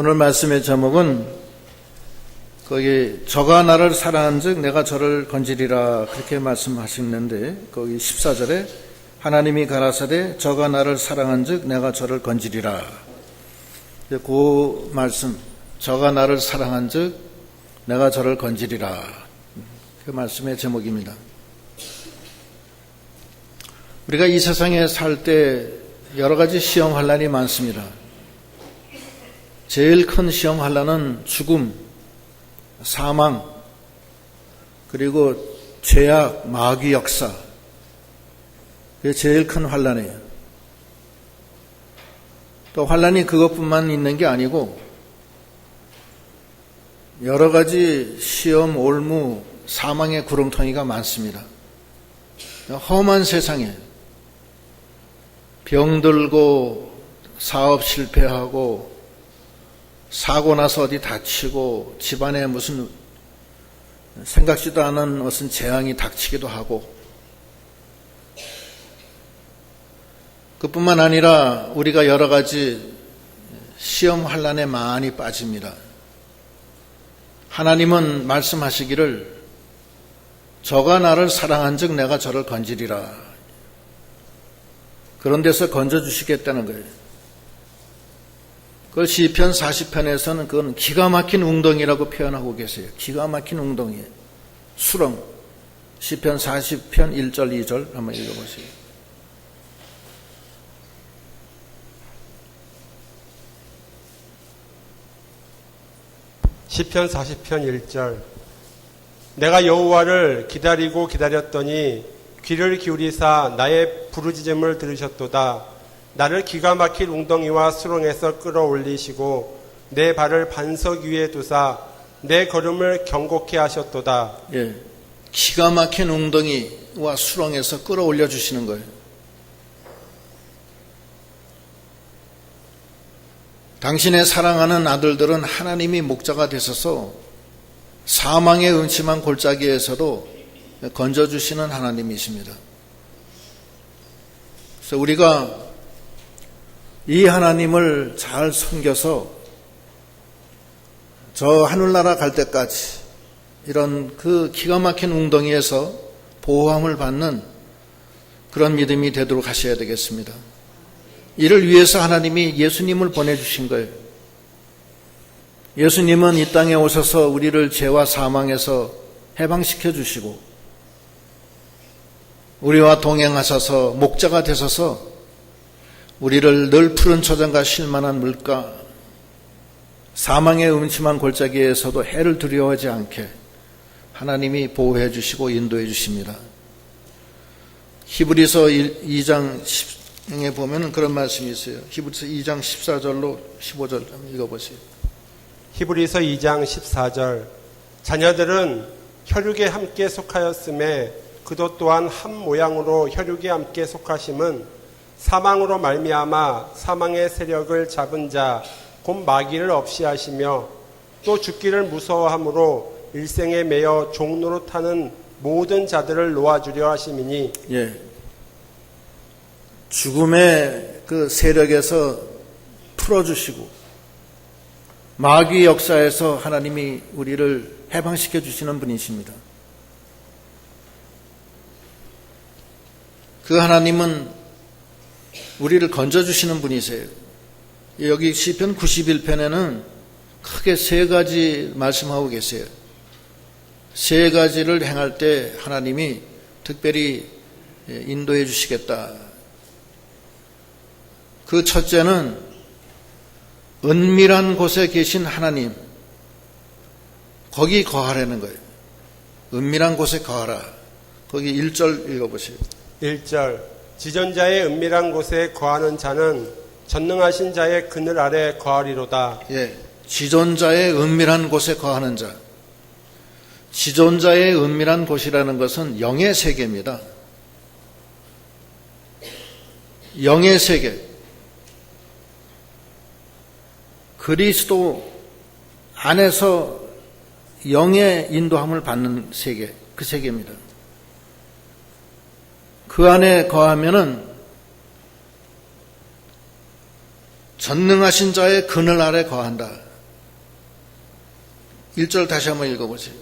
오늘 말씀의 제목은 거기 저가 나를 사랑한즉 내가 저를 건지리라 그렇게 말씀하시는데 거기 14절에 하나님이 가라사대 저가 나를 사랑한즉 내가 저를 건지리라. 그 말씀 저가 나를 사랑한즉 내가 저를 건지리라 그 말씀의 제목입니다. 우리가 이 세상에 살 때 여러 가지 시험 환난이 많습니다. 제일 큰 시험 환난은 죽음, 사망, 그리고 죄악, 마귀 역사. 그게 제일 큰 환난이에요. 또 환난이 그것뿐만 있는 게 아니고 여러 가지 시험, 올무, 사망의 구렁텅이가 많습니다. 험한 세상에 병들고 사업 실패하고 사고 나서 어디 다치고 집안에 무슨 생각지도 않은 무슨 재앙이 닥치기도 하고 그뿐만 아니라 우리가 여러 가지 시험 환난에 많이 빠집니다. 하나님은 말씀하시기를 저가 나를 사랑한즉 내가 저를 건지리라. 그런 데서 건져주시겠다는 거예요. 그걸 시편 40편에서는 그건 기가 막힌 웅덩이라고 표현하고 계세요. 기가 막힌 웅덩이, 수렁. 시편 40편 1절 2절 한번 읽어보세요. 시편 40편 1절 내가 여호와를 기다리고 기다렸더니 귀를 기울이사 나의 부르짖음을 들으셨도다. 나를 기가 막힐 웅덩이와 수렁에서 끌어올리시고 내 발을 반석 위에 두사 내 걸음을 경고케 하셨도다. 예, 기가 막힌 웅덩이와 수렁에서 끌어올려 주시는 거예요. 당신의 사랑하는 아들들은 하나님이 목자가 되셔서 사망의 음침한 골짜기에서도 건져주시는 하나님이십니다. 그래서 우리가 이 하나님을 잘 섬겨서 저 하늘나라 갈 때까지 이런 그 기가 막힌 웅덩이에서 보호함을 받는 그런 믿음이 되도록 하셔야 되겠습니다. 이를 위해서 하나님이 예수님을 보내주신 거예요. 예수님은 이 땅에 오셔서 우리를 죄와 사망에서 해방시켜 주시고 우리와 동행하셔서 목자가 되셔서 우리를 늘 푸른 초장과 쉴만한 물가, 사망의 음침한 골짜기에서도 해를 두려워하지 않게 하나님이 보호해 주시고 인도해 주십니다. 히브리서 2장 10에 보면 그런 말씀이 있어요. 히브리서 2장 14절로 15절 한번 읽어보세요. 히브리서 2장 14절 자녀들은 혈육에 함께 속하였음에 그도 또한 한 모양으로 혈육에 함께 속하심은 사망으로 말미암아 사망의 세력을 잡은 자 곧 마귀를 없이 하시며 또 죽기를 무서워함으로 일생에 매여 종노릇하는 모든 자들을 놓아주려 하심이니. 예, 죽음의 그 세력에서 풀어주시고 마귀 역사에서 하나님이 우리를 해방시켜 주시는 분이십니다. 그 하나님은 우리를 건져주시는 분이세요. 여기 시편 91편에는 크게 세 가지 말씀하고 계세요. 세 가지를 행할 때 하나님이 특별히 인도해 주시겠다. 그 첫째는 은밀한 곳에 계신 하나님, 거기 거하라는 거예요. 은밀한 곳에 거하라. 거기 1절 읽어보세요. 1절 지존자의 은밀한 곳에 거하는 자는 전능하신 자의 그늘 아래 거하리로다. 예, 지존자의 은밀한 곳에 거하는 자. 지존자의 은밀한 곳이라는 것은 영의 세계입니다. 영의 세계. 그리스도 안에서 영의 인도함을 받는 세계, 그 세계입니다. 그 안에 거하면은 전능하신 자의 그늘 아래 거한다. 1절 다시 한번 읽어보세요.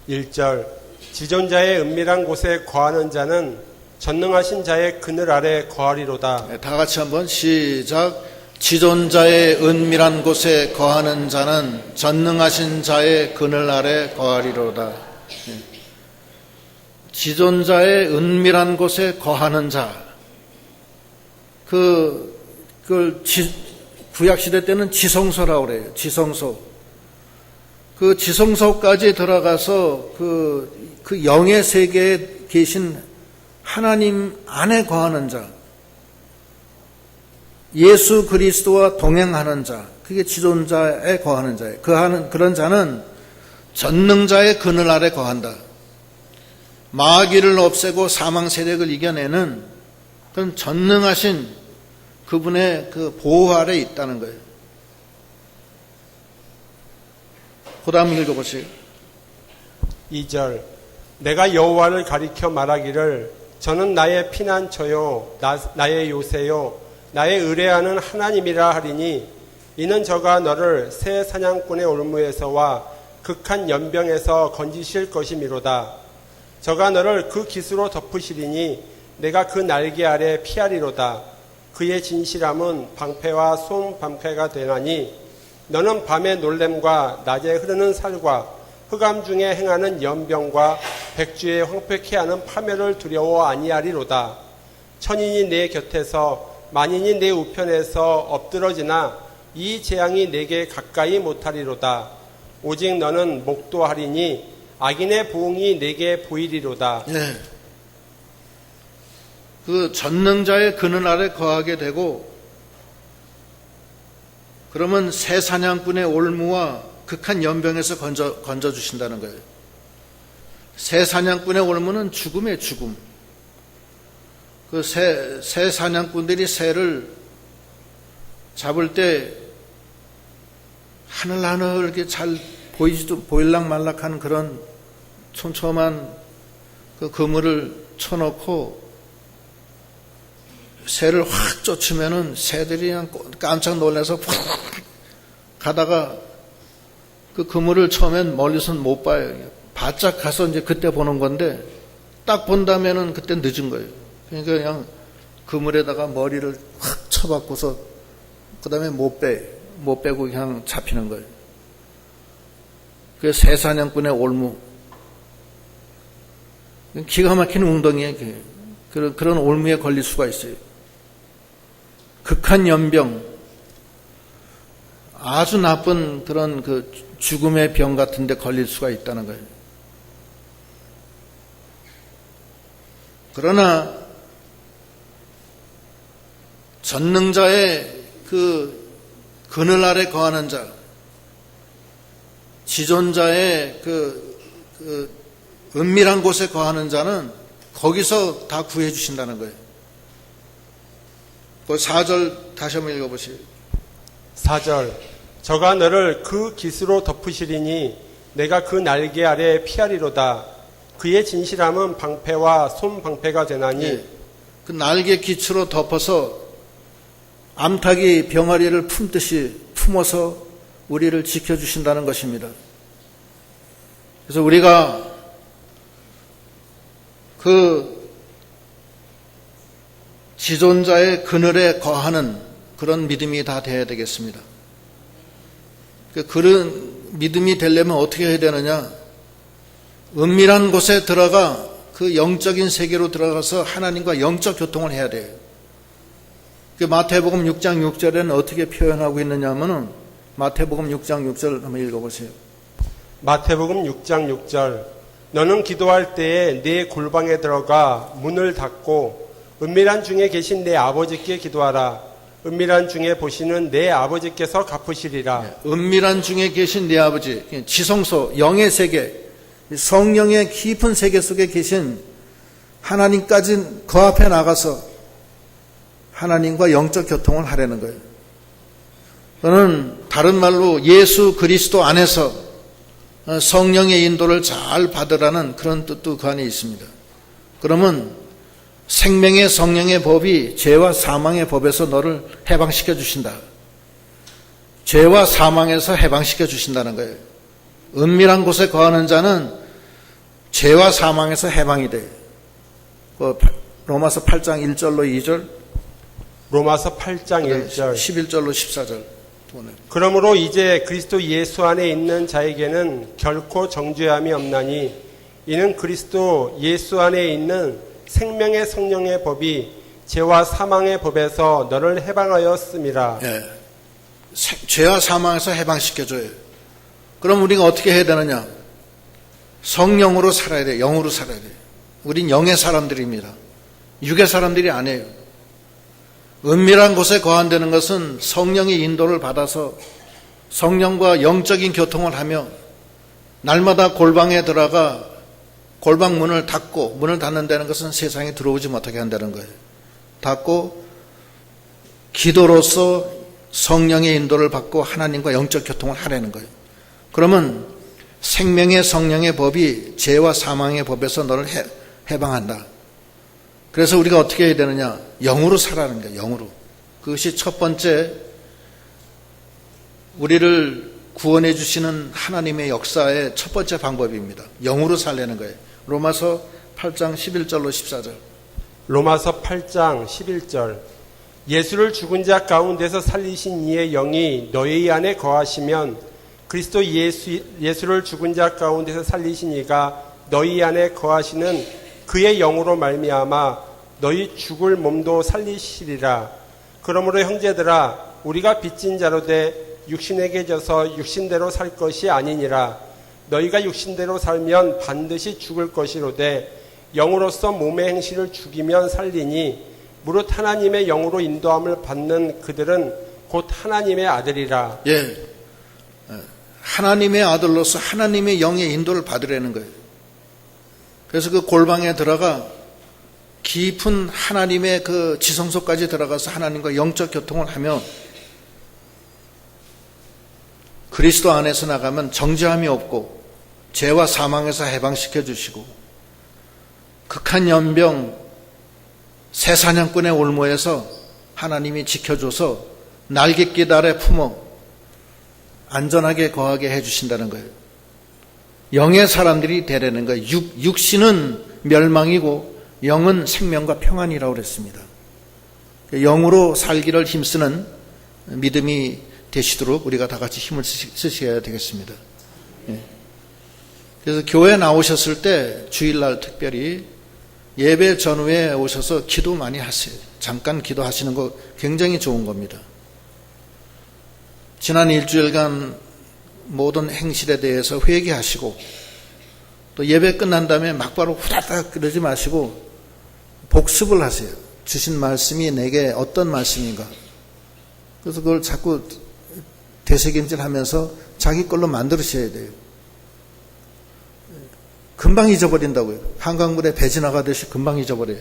1절 지존자의 은밀한 곳에 거하는 자는 전능하신 자의 그늘 아래 거하리로다. 네, 다 같이 한번 시작. 지존자의 은밀한 곳에 거하는 자는 전능하신 자의 그늘 아래 거하리로다. 네. 지존자의 은밀한 곳에 거하는 자. 구약시대 때는 지성소라고 그래요. 지성소. 그 지성소까지 들어가서 그 영의 세계에 계신 하나님 안에 거하는 자. 예수 그리스도와 동행하는 자. 그게 지존자에 거하는 자예요. 그런 자는 전능자의 그늘 아래 거한다. 마귀를 없애고 사망 세력을 이겨내는 그런 전능하신 그분의 그 보호 아래 있다는 거예요. 그 다음 읽어보세요. 2절 내가 여호와를 가리켜 말하기를 저는 나의 피난처요 나의 요새요 나의 의뢰하는 하나님이라 하리니 이는 저가 너를 새 사냥꾼의 올무에서와 극한 연병에서 건지실 것이미로다. 저가 너를 그 기수로 덮으시리니 내가 그 날개 아래 피하리로다. 그의 진실함은 방패와 솜방패가 되나니 너는 밤의 놀램과 낮에 흐르는 살과 흑암 중에 행하는 연병과 백주에 황폐케 하는 파멸을 두려워 아니하리로다. 천인이 내 곁에서 만인이 내 우편에서 엎드러지나 이 재앙이 내게 가까이 못하리로다. 오직 너는 목도하리니 악인의 보응이 내게 보이리로다. 네. 그 전능자의 그늘 아래 거하게 되고 그러면 새 사냥꾼의 올무와 극한 연병에서 건져 주신다는 거예요. 새 사냥꾼의 올무는 죽음의 죽음. 그 새 사냥꾼들이 새를 잡을 때 하늘하늘 이렇게 잘 보일락말락한 그런 촘촘한 그 그물을 쳐놓고 새를 확 쫓으면은 새들이 그냥 깜짝 놀라서 푹 가다가 그 그물을 처음엔 멀리서는 못 봐요. 바짝 가서 이제 그때 보는 건데 딱 본다면은 그때 늦은 거예요. 그러니까 그냥 그물에다가 머리를 확 쳐박고서 그 다음에 못 빼고 그냥 잡히는 거예요. 그게 새 사냥꾼의 올무. 기가 막힌 웅덩이에요. 그런 올무에 걸릴 수가 있어요. 극한 연병, 아주 나쁜 그런 그 죽음의 병 같은 데 걸릴 수가 있다는 거예요. 그러나 전능자의 그 그늘 아래 거하는 자, 지존자의 그 은밀한 곳에 거하는 자는 거기서 다 구해 주신다는 거예요. 그 4절 다시 한번 읽어보세요. 4절 저가 너를 그 기수로 덮으시리니 내가 그 날개 아래 피하리로다. 그의 진실함은 방패와 솜방패가 되나니 예, 그 날개 기초로 덮어서 암탉이 병아리를 품듯이 품어서 우리를 지켜주신다는 것입니다. 그래서 우리가 그 지존자의 그늘에 거하는 그런 믿음이 다 되어야 되겠습니다. 그런 믿음이 되려면 어떻게 해야 되느냐? 은밀한 곳에 들어가 그 영적인 세계로 들어가서 하나님과 영적 교통을 해야 돼요. 그 마태복음 6장 6절에는 어떻게 표현하고 있느냐 하면은 마태복음 6장 6절 한번 읽어보세요. 마태복음 6장 6절 너는 기도할 때에 네 골방에 들어가 문을 닫고 은밀한 중에 계신 내 아버지께 기도하라. 은밀한 중에 보시는 내 아버지께서 갚으시리라. 은밀한 중에 계신 내 아버지, 지성소, 영의 세계, 성령의 깊은 세계 속에 계신 하나님까지 그 앞에 나가서 하나님과 영적 교통을 하려는 거예요. 저는 다른 말로 예수 그리스도 안에서 성령의 인도를 잘 받으라는 그런 뜻도 그 안에 있습니다. 그러면 생명의 성령의 법이 죄와 사망의 법에서 너를 해방시켜 주신다. 죄와 사망에서 해방시켜 주신다는 거예요. 은밀한 곳에 거하는 자는 죄와 사망에서 해방이 돼요. 로마서 8장 1절로 2절, 로마서 8장 1절 11절로 14절. 그러므로 이제 그리스도 예수 안에 있는 자에게는 결코 정죄함이 없나니 이는 그리스도 예수 안에 있는 생명의 성령의 법이 죄와 사망의 법에서 너를 해방하였음이라. 예. 죄와 사망에서 해방시켜줘요. 그럼 우리가 어떻게 해야 되느냐? 성령으로 살아야 돼요. 영으로 살아야 돼요. 우린 영의 사람들입니다. 육의 사람들이 아니에요. 은밀한 곳에 거한다는 것은 성령의 인도를 받아서 성령과 영적인 교통을 하며 날마다 골방에 들어가 골방 문을 닫고, 문을 닫는다는 것은 세상에 들어오지 못하게 한다는 거예요. 닫고 기도로서 성령의 인도를 받고 하나님과 영적 교통을 하려는 거예요. 그러면 생명의 성령의 법이 죄와 사망의 법에서 너를 해방한다. 그래서 우리가 어떻게 해야 되느냐? 영으로 살아가는 거예요. 영으로. 그것이 첫 번째 우리를 구원해 주시는 하나님의 역사의 첫 번째 방법입니다. 영으로 살려는 거예요. 로마서 8장 11절로 14절. 로마서 8장 11절 예수를 죽은 자 가운데서 살리신 이의 영이 너희 안에 거하시면 그리스도 예수를 죽은 자 가운데서 살리신 이가 너희 안에 거하시는 그의 영으로 말미암아 너희 죽을 몸도 살리시리라. 그러므로 형제들아 우리가 빚진 자로 돼 육신에게 져서 육신대로 살 것이 아니니라. 너희가 육신대로 살면 반드시 죽을 것이로되 영으로서 몸의 행실을 죽이면 살리니 무릇 하나님의 영으로 인도함을 받는 그들은 곧 하나님의 아들이라. 예, 하나님의 아들로서 하나님의 영의 인도를 받으려는 거예요. 그래서 그 골방에 들어가 깊은 하나님의 그 지성소까지 들어가서 하나님과 영적 교통을 하며 그리스도 안에서 나가면 정죄함이 없고 죄와 사망에서 해방시켜 주시고 극한 연병 새 사냥꾼의 올무에서 하나님이 지켜줘서 날갯짓 아래 품어 안전하게 거하게 해주신다는 거예요. 영의 사람들이 되려는 거예요. 육신은 멸망이고 영은 생명과 평안이라고 그랬습니다. 영으로 살기를 힘쓰는 믿음이 되시도록 우리가 다 같이 힘을 쓰셔야 되겠습니다. 그래서 교회 나오셨을 때 주일날 특별히 예배 전후에 오셔서 기도 많이 하세요. 잠깐 기도하시는 거 굉장히 좋은 겁니다. 지난 일주일간 모든 행실에 대해서 회개하시고 또 예배 끝난 다음에 막바로 후다닥 그러지 마시고 복습을 하세요. 주신 말씀이 내게 어떤 말씀인가. 그래서 그걸 자꾸 되새김질하면서 자기 걸로 만들으셔야 돼요. 금방 잊어버린다고요. 한강물에 배 지나가듯이 금방 잊어버려요.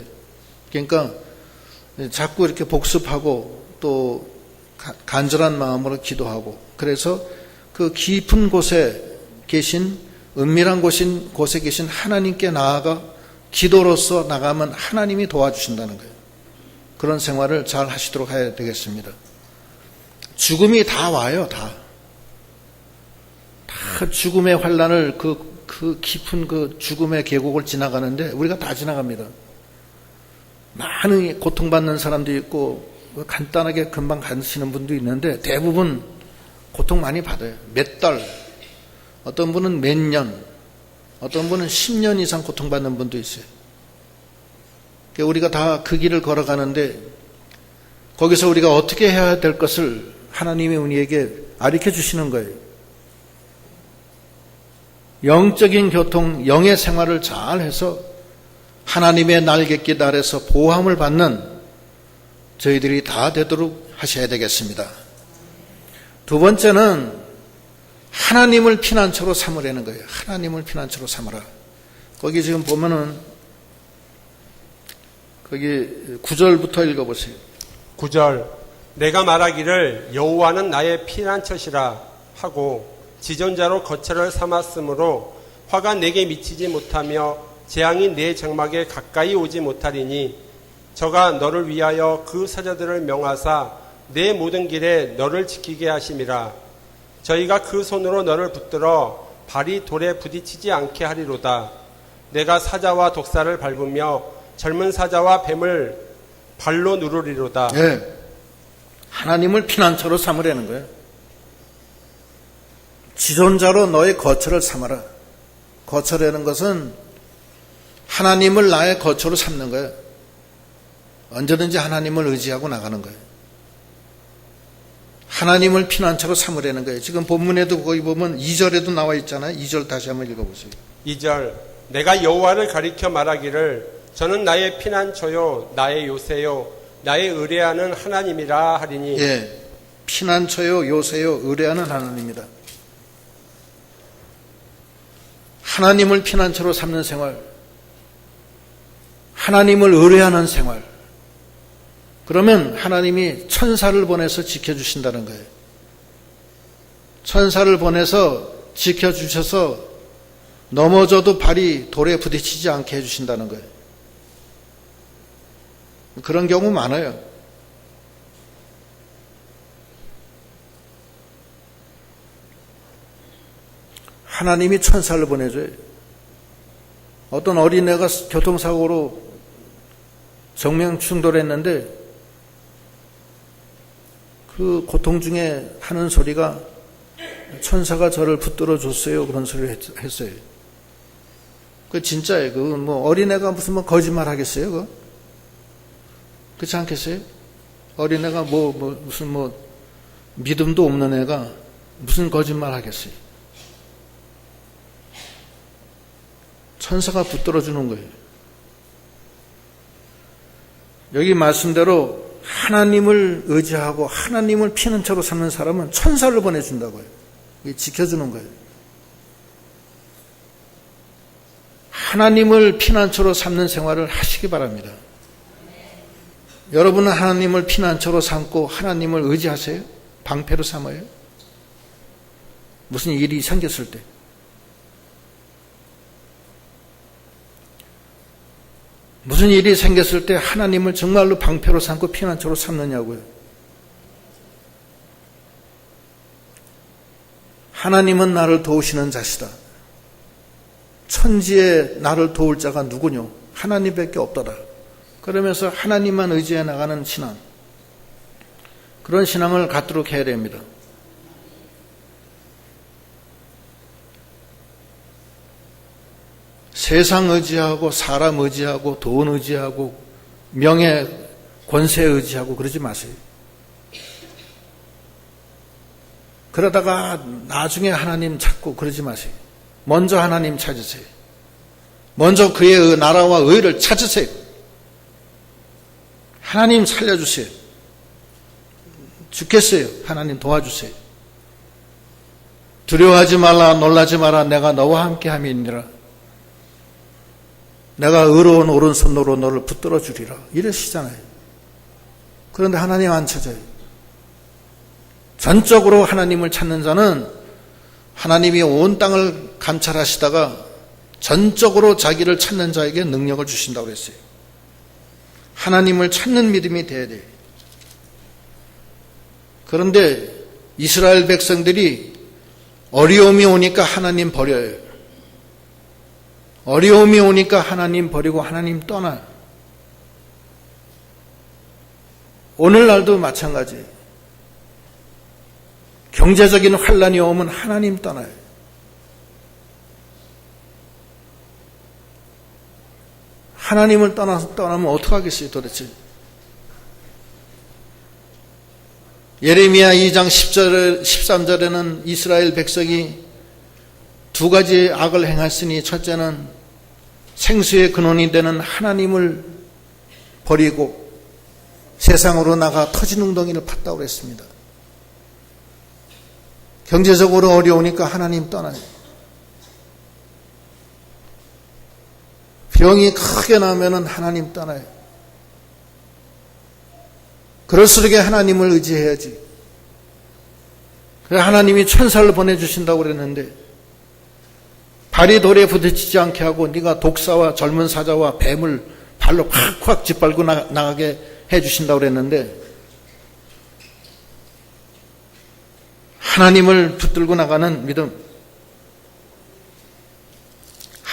그러니까 자꾸 이렇게 복습하고 또 간절한 마음으로 기도하고 그래서 그 깊은 곳에 계신 은밀한 곳에 계신 하나님께 나아가 기도로서 나가면 하나님이 도와주신다는 거예요. 그런 생활을 잘 하시도록 해야 되겠습니다. 죽음이 다 와요. 다 죽음의 환란을 그 깊은 그 죽음의 계곡을 지나가는데 우리가 다 지나갑니다. 많은 고통받는 사람도 있고 간단하게 금방 가시는 분도 있는데 대부분 고통 많이 받아요. 몇 달, 어떤 분은 몇 년, 어떤 분은 10년 이상 고통받는 분도 있어요. 우리가 다 그 길을 걸어가는데 거기서 우리가 어떻게 해야 될 것을 하나님이 우리에게 가르쳐 주시는 거예요. 영적인 교통, 영의 생활을 잘 해서 하나님의 날갯짓 아래서 보호함을 받는 저희들이 다 되도록 하셔야 되겠습니다. 두 번째는 하나님을 피난처로 삼으라는 거예요. 하나님을 피난처로 삼으라. 거기 지금 보면은 거기 9절부터 읽어보세요. 9절 내가 말하기를 여호와는 나의 피난처시라 하고 지존자로 거처를 삼았으므로 화가 내게 미치지 못하며 재앙이 내 장막에 가까이 오지 못하리니 저가 너를 위하여 그 사자들을 명하사 내 모든 길에 너를 지키게 하심이라. 저희가 그 손으로 너를 붙들어 발이 돌에 부딪히지 않게 하리로다. 내가 사자와 독사를 밟으며 젊은 사자와 뱀을 발로 누르리로다. 예. 하나님을 피난처로 삼으라는 거예요. 지존자로 너의 거처를 삼아라. 거처라는 것은 하나님을 나의 거처로 삼는 거예요. 언제든지 하나님을 의지하고 나가는 거예요. 하나님을 피난처로 삼으라는 거예요. 지금 본문에도 거기 보면 2절에도 나와 있잖아요. 2절 다시 한번 읽어보세요. 2절 내가 여호와를 가리켜 말하기를 저는 나의 피난처요 나의 요새요 나의 의뢰하는 하나님이라 하리니. 예, 피난처요 요새요 의뢰하는 하나님이다. 하나님을 피난처로 삼는 생활, 하나님을 의뢰하는 생활, 그러면 하나님이 천사를 보내서 지켜주신다는 거예요. 천사를 보내서 지켜주셔서 넘어져도 발이 돌에 부딪히지 않게 해주신다는 거예요. 그런 경우 많아요. 하나님이 천사를 보내줘요. 어떤 어린애가 교통사고로 정면 충돌했는데 그 고통 중에 하는 소리가 천사가 저를 붙들어 줬어요. 그런 소리를 했어요. 그 진짜예요. 그 뭐 어린애가 무슨 뭐 거짓말 하겠어요? 그거? 그렇지 않겠어요? 어린애가 무슨 믿음도 없는 애가 무슨 거짓말 하겠어요? 천사가 붙들어 주는 거예요. 여기 말씀대로 하나님을 의지하고 하나님을 피난처로 삼는 사람은 천사를 보내준다고요. 지켜주는 거예요. 하나님을 피난처로 삼는 생활을 하시기 바랍니다. 여러분은 하나님을 피난처로 삼고 하나님을 의지하세요? 방패로 삼아요? 무슨 일이 생겼을 때. 무슨 일이 생겼을 때 하나님을 정말로 방패로 삼고 피난처로 삼느냐고요. 하나님은 나를 도우시는 자시다. 천지에 나를 도울 자가 누구뇨? 하나님밖에 없더라. 그러면서 하나님만 의지해 나가는 신앙, 그런 신앙을 갖도록 해야 됩니다. 세상 의지하고 사람 의지하고 돈 의지하고 명예 권세 의지하고 그러지 마세요. 그러다가 나중에 하나님 찾고 그러지 마세요. 먼저 하나님 찾으세요. 먼저 그의 나라와 의를 찾으세요. 하나님 살려주세요. 죽겠어요. 하나님 도와주세요. 두려워하지 말라, 놀라지 마라. 내가 너와 함께 함이니라. 내가 의로운 오른손으로 너를 붙들어 주리라. 이러시잖아요. 그런데 하나님 안 찾아요. 전적으로 하나님을 찾는 자는 하나님이 온 땅을 감찰하시다가 전적으로 자기를 찾는 자에게 능력을 주신다고 했어요. 하나님을 찾는 믿음이 돼야 돼요. 그런데 이스라엘 백성들이 어려움이 오니까 하나님 버려요. 어려움이 오니까 하나님 버리고 하나님 떠나요. 오늘날도 마찬가지예요. 경제적인 환란이 오면 하나님 떠나요. 하나님을 떠나면 어떡하겠어요 도대체. 예레미야 2장 10절, 13절에는 이스라엘 백성이 두 가지 악을 행했으니 첫째는 생수의 근원이 되는 하나님을 버리고 세상으로 나가 터진웅덩이를 팠다고 했습니다. 경제적으로 어려우니까 하나님 떠나요. 병이 크게 나면 하나님 떠나요. 그럴수록 하나님을 의지해야지. 그래 하나님이 천사를 보내주신다고 그랬는데 발이 돌에 부딪히지 않게 하고 네가 독사와 젊은 사자와 뱀을 발로 콱콱 짓밟고 나가게 해주신다고 그랬는데 하나님을 붙들고 나가는 믿음,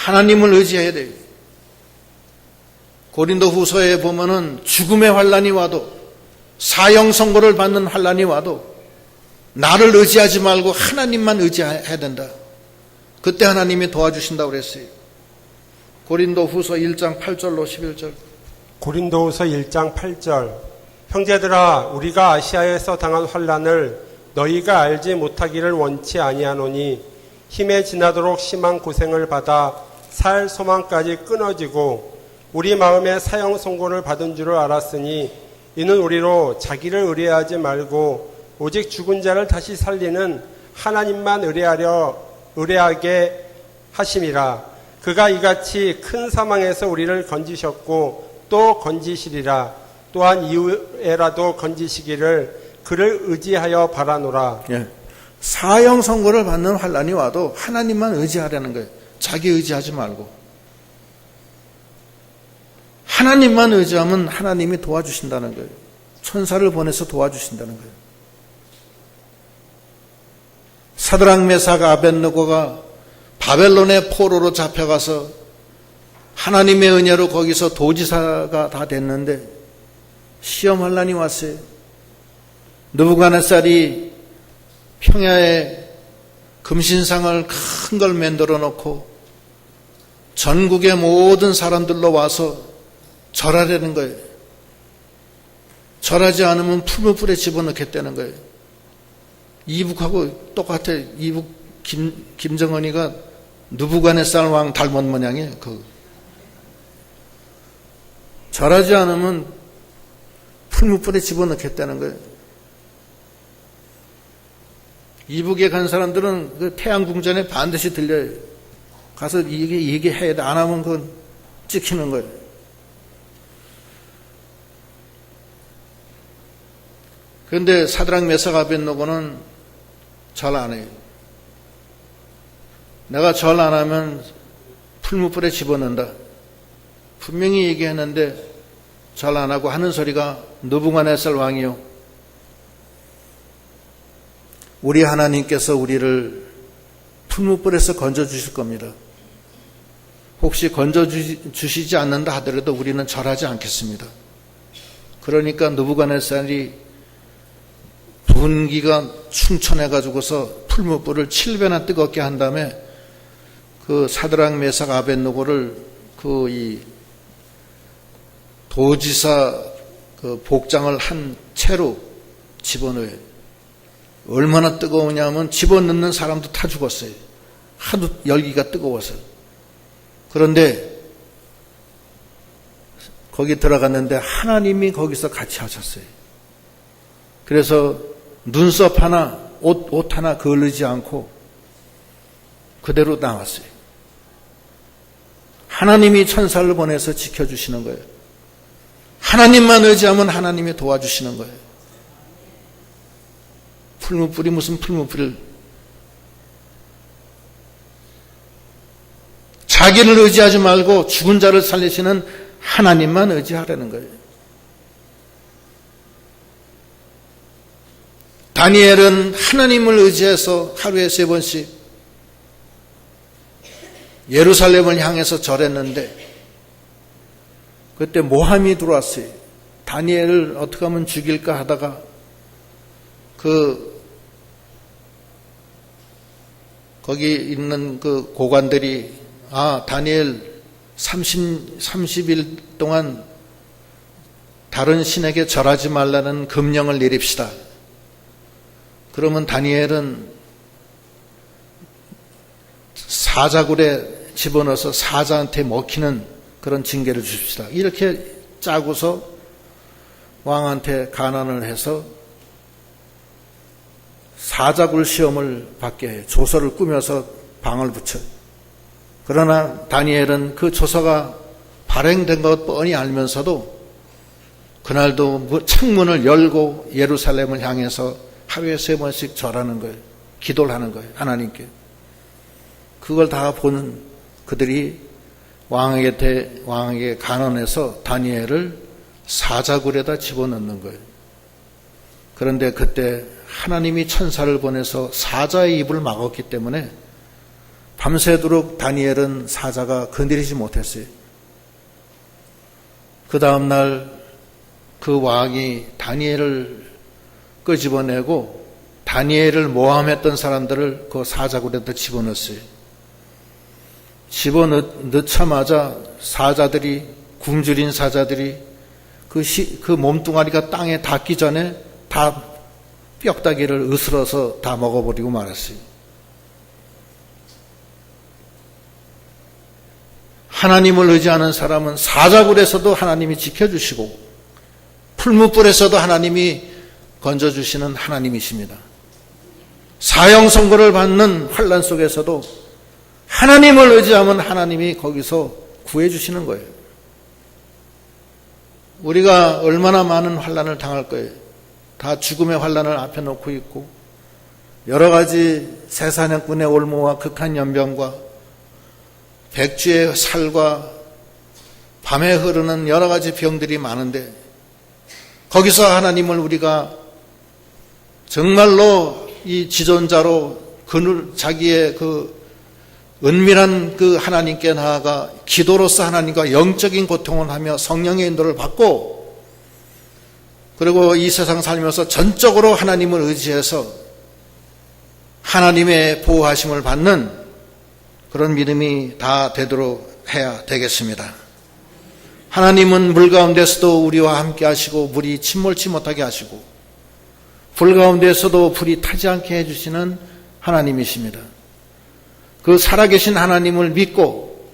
하나님을 의지해야 돼요. 고린도 후서에 보면은 죽음의 환란이 와도, 사형 선고를 받는 환란이 와도 나를 의지하지 말고 하나님만 의지해야 된다. 그때 하나님이 도와주신다고 그랬어요. 고린도 후서 1장 8절로 11절. 고린도후서 1장 8절. 형제들아, 우리가 아시아에서 당한 환란을 너희가 알지 못하기를 원치 아니하노니 힘에 지나도록 심한 고생을 받아 살 소망까지 끊어지고 우리 마음에 사형 선고를 받은 줄을 알았으니 이는 우리로 자기를 의뢰하지 말고 오직 죽은 자를 다시 살리는 하나님만 의뢰하게 하심이라. 그가 이같이 큰 사망에서 우리를 건지셨고 또 건지시리라. 또한 이후에라도 건지시기를 그를 의지하여 바라노라. 예. 사형 선고를 받는 환란이 와도 하나님만 의지하라는 거예요. 자기 의지하지 말고. 하나님만 의지하면 하나님이 도와주신다는 거예요. 천사를 보내서 도와주신다는 거예요. 사드락 메삭 아벳느고가 바벨론의 포로로 잡혀가서 하나님의 은혜로 거기서 도지사가 다 됐는데 시험 환란이 왔어요. 느부갓네살이 평야에 금신상을 큰 걸 만들어 놓고 전국의 모든 사람들로 와서 절하려는 거예요. 절하지 않으면 풀무불에 집어넣겠다는 거예요. 이북하고 똑같아. 이북 김정은이가 느부갓네살 왕 닮은 모양이에요. 절하지 않으면 풀무불에 집어넣겠다는 거예요. 이북에 간 사람들은 그 태양궁전에 반드시 들려요. 가서 얘기해야 돼. 안 하면 그건 찍히는 거예요. 그런데 사드락 메삭 아벳느고는 절 안 해요. 내가 절 안 하면 풀무불에 집어넣는다. 분명히 얘기했는데 절 안 하고 하는 소리가 느부갓네살 왕이요, 우리 하나님께서 우리를 풀무불에서 건져주실 겁니다. 혹시 건져주시지 않는다 하더라도 우리는 절하지 않겠습니다. 그러니까 느부갓네살이 분기가 충천해가지고서 풀무불을 7배나 뜨겁게 한 다음에 그 사드락 메삭 아벳느고를 이 도지사 그 복장을 한 채로 집어넣어요. 얼마나 뜨거우냐면 집어넣는 사람도 타 죽었어요. 하도 열기가 뜨거워서. 그런데 거기 들어갔는데 하나님이 거기서 같이 하셨어요. 그래서 눈썹 하나, 옷 하나 거르지 않고 그대로 나왔어요. 하나님이 천사를 보내서 지켜주시는 거예요. 하나님만 의지하면 하나님이 도와주시는 거예요. 풀무불이 무슨 풀무불을, 자기를 의지하지 말고 죽은 자를 살리시는 하나님만 의지하라는 거예요. 다니엘은 하나님을 의지해서 하루에 3번씩 예루살렘을 향해서 절했는데 그때 모함이 들어왔어요. 다니엘을 어떻게 하면 죽일까 하다가 거기 있는 그 고관들이 다니엘 30일 동안 다른 신에게 절하지 말라는 금령을 내립시다. 그러면 다니엘은 사자굴에 집어넣어서 사자한테 먹히는 그런 징계를 주십시다. 이렇게 짜고서 왕한테 간언을 해서 사자굴 시험을 받게 해요. 조서를 꾸며서 방을 붙여요. 그러나 다니엘은 그 조서가 발행된 것 뻔히 알면서도 그날도 창문을 열고 예루살렘을 향해서 하루에 3번씩 절하는 거예요. 기도를 하는 거예요. 하나님께. 그걸 다 보는 그들이 왕에게 간언해서 다니엘을 사자굴에다 집어넣는 거예요. 그런데 그때 하나님이 천사를 보내서 사자의 입을 막았기 때문에 밤새도록 다니엘은 사자가 건드리지 못했어요. 그 다음날 그 왕이 다니엘을 끄집어내고 다니엘을 모함했던 사람들을 그 사자굴에다 집어넣었어요. 집어넣자마자 사자들이, 굶주린 사자들이 그 몸뚱아리가 땅에 닿기 전에 다 뼈다귀를 으스러서 다 먹어버리고 말았어요. 하나님을 의지하는 사람은 사자굴에서도 하나님이 지켜주시고 풀무불에서도 하나님이 건져주시는 하나님이십니다. 사형선고를 받는 환난 속에서도 하나님을 의지하면 하나님이 거기서 구해주시는 거예요. 우리가 얼마나 많은 환난을 당할 거예요. 다 죽음의 환난을 앞에 놓고 있고 여러 가지 새사냥꾼의 올무와 극한 연병과 백주의 살과 밤에 흐르는 여러 가지 병들이 많은데 거기서 하나님을 우리가 정말로 이 지존자로 자기의 그 은밀한 그 하나님께 나아가 기도로서 하나님과 영적인 고통을 하며 성령의 인도를 받고 그리고 이 세상 살면서 전적으로 하나님을 의지해서 하나님의 보호하심을 받는 그런 믿음이 다 되도록 해야 되겠습니다. 하나님은 물 가운데서도 우리와 함께 하시고 물이 침몰치 못하게 하시고 불 가운데서도 불이 타지 않게 해주시는 하나님이십니다. 그 살아계신 하나님을 믿고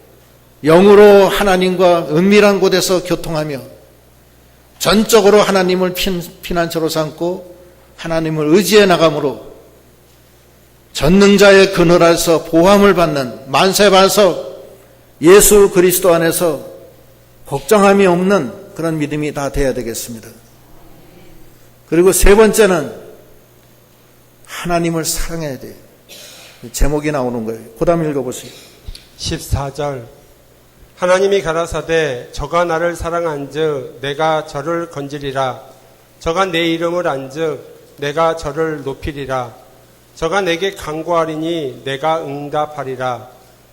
영으로 하나님과 은밀한 곳에서 교통하며 전적으로 하나님을 피난처로 삼고 하나님을 의지해 나감으로 전능자의 그늘 아래서 보함을 받는 만세반석 예수 그리스도 안에서 걱정함이 없는 그런 믿음이 다 돼야 되겠습니다. 그리고 세 번째는 하나님을 사랑해야 돼요. 제목이 나오는 거예요. 그 다음 읽어보세요. 14절 하나님이 가라사대 저가 나를 사랑한즉 내가 저를 건지리라. 저가 내 이름을 안즉 내가 저를 높이리라. 저가 내게 간구하리니 내가 응답하리라.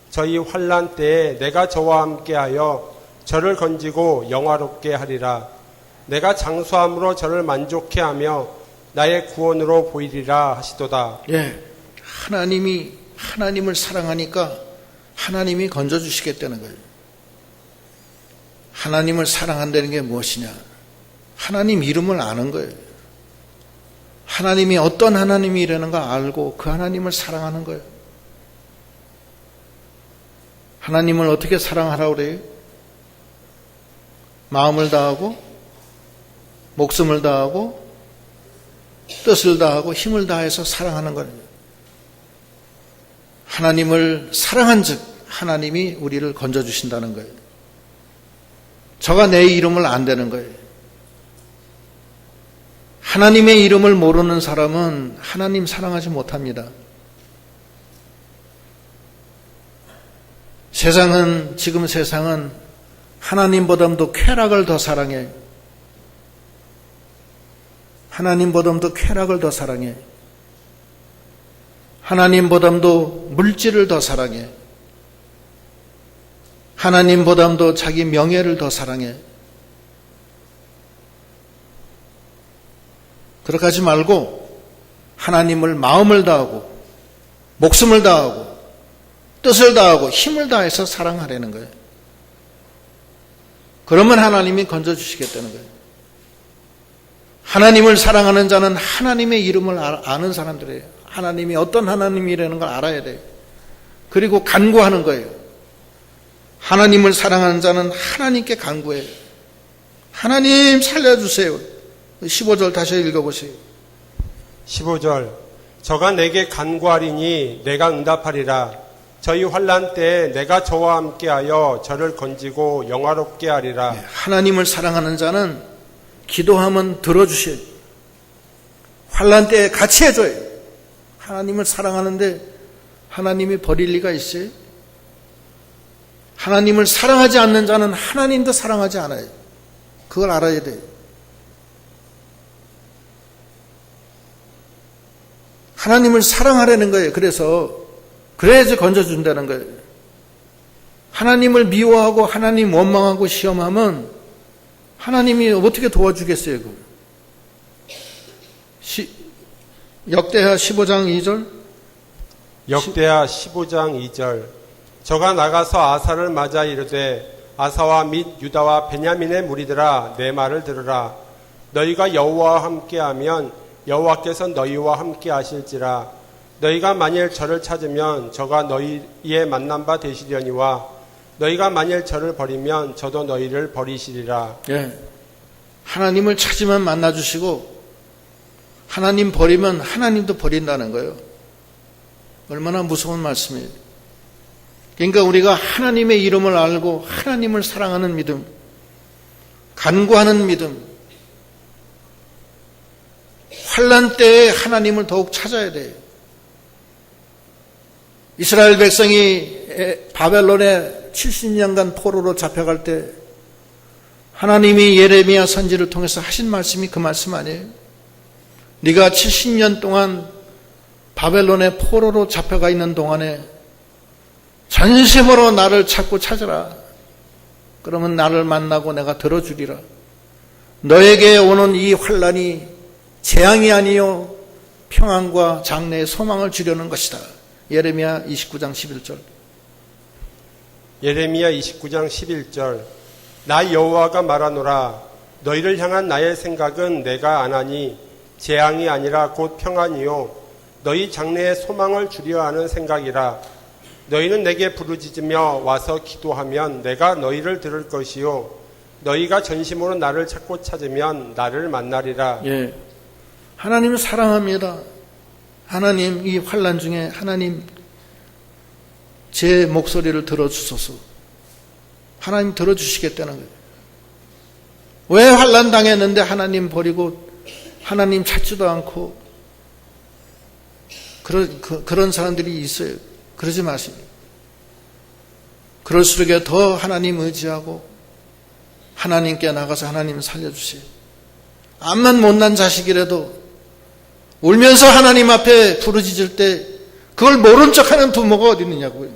저희 환난 때에 내가 저와 함께하여 저를 건지고 영화롭게 하리라. 내가 장수함으로 저를 만족해 하며 나의 구원으로 보이리라 하시도다. 예, 하나님을 사랑하니까 하나님이 건져주시겠다는 거예요. 하나님을 사랑한다는 게 무엇이냐? 하나님 이름을 아는 거예요. 하나님이 어떤 하나님이라는 걸 알고 그 하나님을 사랑하는 거예요. 하나님을 어떻게 사랑하라고 그래요? 마음을 다하고 목숨을 다하고 뜻을 다하고 힘을 다해서 사랑하는 거예요. 하나님을 사랑한 즉 하나님이 우리를 건져주신다는 거예요. 저가 내 이름을 안다는 거예요. 하나님의 이름을 모르는 사람은 하나님 사랑하지 못합니다. 지금 세상은 하나님보다도 쾌락을 더 사랑해. 하나님보다도 쾌락을 더 사랑해. 하나님보다도 물질을 더 사랑해. 하나님보다도 자기 명예를 더 사랑해. 그렇게 하지 말고 하나님을 마음을 다하고 목숨을 다하고 뜻을 다하고 힘을 다해서 사랑하라는 거예요. 그러면 하나님이 건져주시겠다는 거예요. 하나님을 사랑하는 자는 하나님의 이름을 아는 사람들이에요. 하나님이 어떤 하나님이라는 걸 알아야 돼요. 그리고 간구하는 거예요. 하나님을 사랑하는 자는 하나님께 간구해요. 하나님 살려주세요. 15절 다시 읽어보세요. 15절 저가 내게 간구하리니 내가 응답하리라. 저희 환난 때에 내가 저와 함께하여 저를 건지고 영화롭게 하리라. 하나님을 사랑하는 자는 기도하면 들어주셔요. 환난 때에 같이 해줘요. 하나님을 사랑하는데 하나님이 버릴 리가 있어요? 하나님을 사랑하지 않는 자는 하나님도 사랑하지 않아요. 그걸 알아야 돼요. 하나님을 사랑하라는 거예요. 그래서 그래야지 건져준다는 거예요. 하나님을 미워하고 하나님 원망하고 시험하면 하나님이 어떻게 도와주겠어요? 역대하 15장 2절. 역대하 15장 2절. 저가 나가서 아사를 맞아 이르되 아사와 및 유다와 베냐민의 무리들아 내 말을 들으라. 너희가 여호와와 함께하면 여호와께서 너희와 함께하실지라. 너희가 만일 저를 찾으면 저가 너희의 만난 바 되시려니와 너희가 만일 저를 버리면 저도 너희를 버리시리라. 예. 하나님을 찾으면 만나주시고 하나님 버리면 하나님도 버린다는 거예요. 얼마나 무서운 말씀이에요. 그러니까 우리가 하나님의 이름을 알고 하나님을 사랑하는 믿음, 간구하는 믿음, 환난 때에 하나님을 더욱 찾아야 돼요. 이스라엘 백성이 바벨론에 70년간 포로로 잡혀갈 때 하나님이 예레미야 선지를 통해서 하신 말씀이 그 말씀 아니에요? 네가 70년 동안 바벨론에 포로로 잡혀가 있는 동안에 전심으로 나를 찾고 찾으라. 그러면 나를 만나고 내가 들어주리라. 너에게 오는 이 환난이 재앙이 아니요 평안과 장래의 소망을 주려는 것이다. 예레미야 29장 11절. 예레미야 29장 11절. 나 여호와가 말하노라. 너희를 향한 나의 생각은 내가 안하니 재앙이 아니라 곧 평안이요 너희 장래의 소망을 주려 하는 생각이라. 너희는 내게 부르짖으며 와서 기도하면 내가 너희를 들을 것이요 너희가 전심으로 나를 찾고 찾으면 나를 만나리라. 예, 하나님을 사랑합니다. 하나님, 이 환난 중에 하나님 제 목소리를 들어주소서. 하나님 들어주시겠다는 거예요. 왜 환난 당했는데 하나님 버리고 하나님 찾지도 않고 그런 사람들이 있어요. 그러지 마시고 그럴수록 더 하나님 의지하고 하나님께 나가서 하나님 살려주세요. 암만 못난 자식이라도 울면서 하나님 앞에 부르짖을 때 그걸 모른 척하는 부모가 어디 있느냐고요.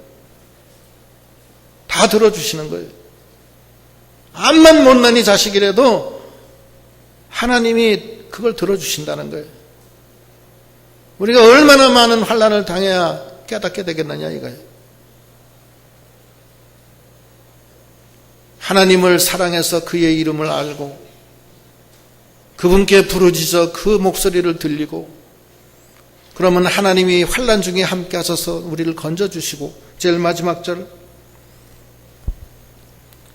다 들어주시는 거예요. 암만 못난이 자식이라도 하나님이 그걸 들어주신다는 거예요. 우리가 얼마나 많은 환난을 당해야 깨닫게 되겠느냐 이거예요. 하나님을 사랑해서 그의 이름을 알고 그분께 부르짖어 그 목소리를 들리고 그러면 하나님이 환난 중에 함께 하셔서 우리를 건져주시고 제일 마지막 절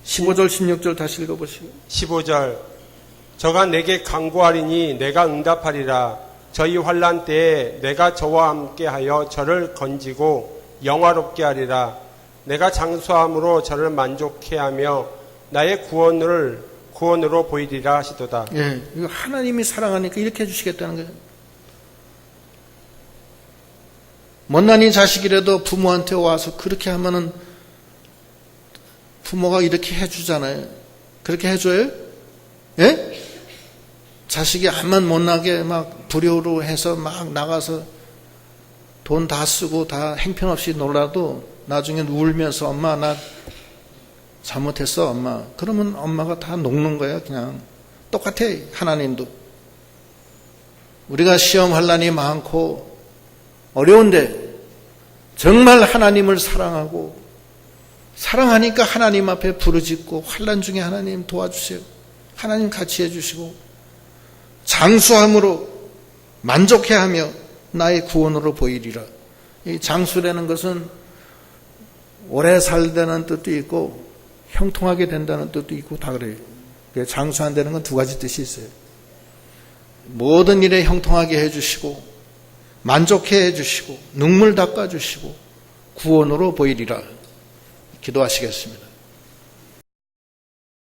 15절 16절 다시 읽어보시고 15절. 저가 내게 간구하리니 내가 응답하리라. 저희 환난 때에 내가 저와 함께하여 저를 건지고 영화롭게 하리라. 내가 장수함으로 저를 만족해 하며 나의 구원으로 보이리라 하시도다. 예, 이거 하나님이 사랑하니까 이렇게 해주시겠다는 거예요. 못난이 자식이라도 부모한테 와서 그렇게 하면은 부모가 이렇게 해주잖아요. 그렇게 해줘요? 예? 자식이 암만 못나게 막 불효로 해서 막 나가서 돈 다 쓰고 다 행편없이 놀아도 나중에 울면서 엄마 나 잘못했어 엄마. 그러면 엄마가 다 녹는 거야 그냥. 똑같아 하나님도. 우리가 시험 환난이 많고 어려운데 정말 하나님을 사랑하니까 하나님 앞에 부르짖고 환난 중에 하나님 도와주세요. 하나님 같이 해주시고 장수함으로 만족해하며 나의 구원으로 보이리라. 이 장수라는 것은 오래 살다는 뜻도 있고 형통하게 된다는 뜻도 있고 다 그래요. 장수한다는 건 두 가지 뜻이 있어요. 모든 일에 형통하게 해주시고 만족해 해주시고 눈물 닦아주시고 구원으로 보이리라. 기도하시겠습니다.